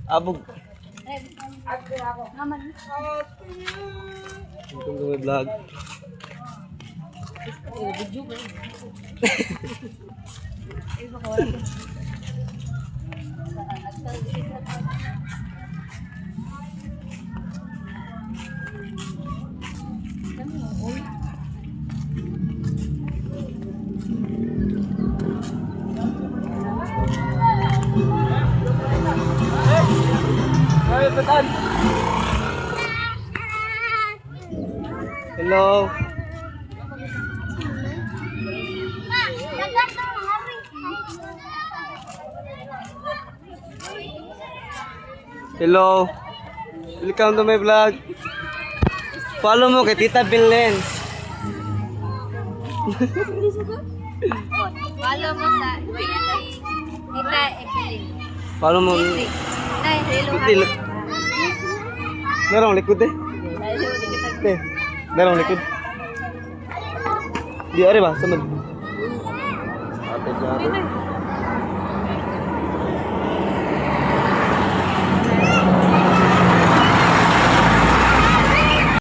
Abog. Ito yung vlog. Hello. Hello. Welcome to my vlog. Follow mo kay Tita Belen. Follow mo sa Tita Evelyn. Follow mo. Nay, hello. Hindi. Narong likod eh. Narong likod. Di are ba? Samad. Ate Jaro.